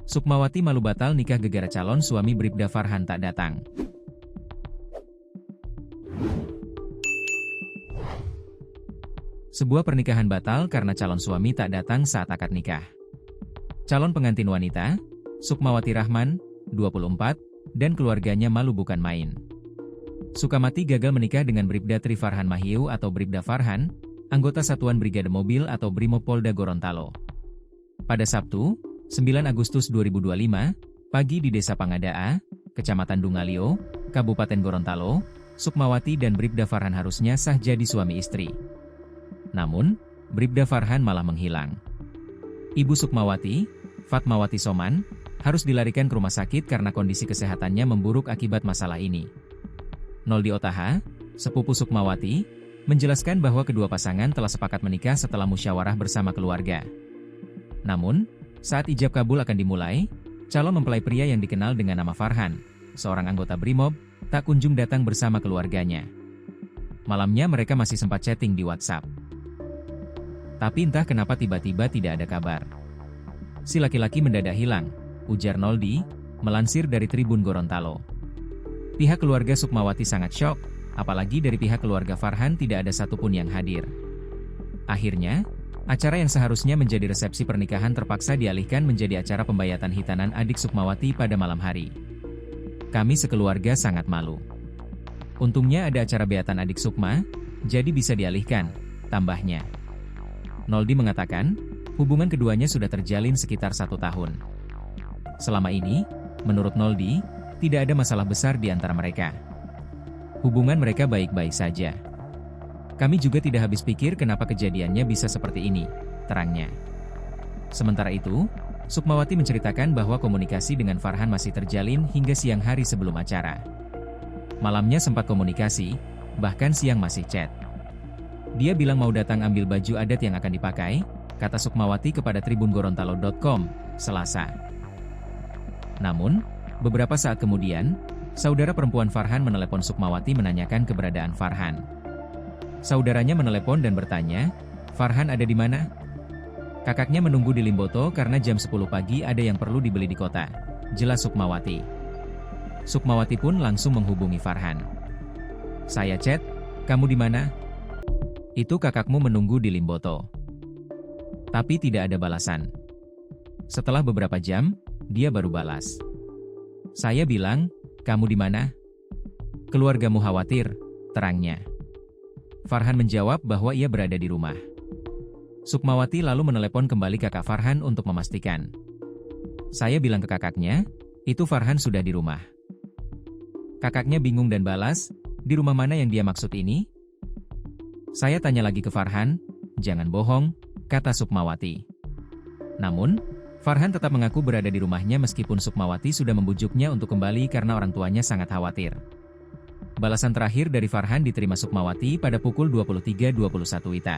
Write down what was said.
Sukmawati malu batal nikah gegara calon suami Bribda Farhan tak datang. Sebuah pernikahan batal karena calon suami tak datang saat akad nikah. Calon pengantin wanita, Sukmawati Rahman, 24, dan keluarganya malu bukan main. Sukamati gagal menikah dengan Bribda Tri Farhan Mahiu atau Bribda Farhan, anggota Satuan Brigade Mobil atau Brimopolda Gorontalo. Pada Sabtu, 9 Agustus 2025, pagi di Desa Pangadaa, Kecamatan Dungalio, Kabupaten Gorontalo, Sukmawati dan Bribda Farhan harusnya sah jadi suami istri. Namun, Bribda Farhan malah menghilang. Ibu Sukmawati, Fatmawati Soman, harus dilarikan ke rumah sakit karena kondisi kesehatannya memburuk akibat masalah ini. Noldi Otaha, sepupu Sukmawati, menjelaskan bahwa kedua pasangan telah sepakat menikah setelah musyawarah bersama keluarga. Namun, saat ijab kabul akan dimulai, calon mempelai pria yang dikenal dengan nama Farhan, seorang anggota Brimob, tak kunjung datang bersama keluarganya. Malamnya mereka masih sempat chatting di WhatsApp. Tapi entah kenapa tiba-tiba tidak ada kabar. Si laki-laki mendadak hilang, ujar Noldi, melansir dari Tribun Gorontalo. Pihak keluarga Sukmawati sangat syok, apalagi dari pihak keluarga Farhan tidak ada satupun yang hadir. Akhirnya, acara yang seharusnya menjadi resepsi pernikahan terpaksa dialihkan menjadi acara pembayatan hitanan adik Sukmawati pada malam hari. Kami sekeluarga sangat malu. Untungnya ada acara beatan adik Sukma, jadi bisa dialihkan, tambahnya. Noldi mengatakan, hubungan keduanya sudah terjalin sekitar 1 tahun. Selama ini, menurut Noldi, tidak ada masalah besar di antara mereka. Hubungan mereka baik-baik saja. Kami juga tidak habis pikir kenapa kejadiannya bisa seperti ini, terangnya. Sementara itu, Sukmawati menceritakan bahwa komunikasi dengan Farhan masih terjalin hingga siang hari sebelum acara. Malamnya sempat komunikasi, bahkan siang masih chat. Dia bilang mau datang ambil baju adat yang akan dipakai, kata Sukmawati kepada tribungorontalo.com, Selasa. Namun, beberapa saat kemudian, saudara perempuan Farhan menelepon Sukmawati menanyakan keberadaan Farhan. Saudaranya menelepon dan bertanya, Farhan ada di mana? Kakaknya menunggu di Limboto karena jam 10 pagi ada yang perlu dibeli di kota, jelas Sukmawati. Sukmawati pun langsung menghubungi Farhan. Saya chat, kamu di mana? Itu kakakmu menunggu di Limboto. Tapi tidak ada balasan. Setelah beberapa jam, dia baru balas. Saya bilang, kamu di mana? Keluargamu khawatir, terangnya. Farhan menjawab bahwa ia berada di rumah. Sukmawati lalu menelepon kembali kakak Farhan untuk memastikan. Saya bilang ke kakaknya, itu Farhan sudah di rumah. Kakaknya bingung dan balas, di rumah mana yang dia maksud ini? Saya tanya lagi ke Farhan, jangan bohong, kata Sukmawati. Namun, Farhan tetap mengaku berada di rumahnya meskipun Sukmawati sudah membujuknya untuk kembali karena orang tuanya sangat khawatir. Balasan terakhir dari Farhan diterima Sukmawati pada pukul 23.21 WITA.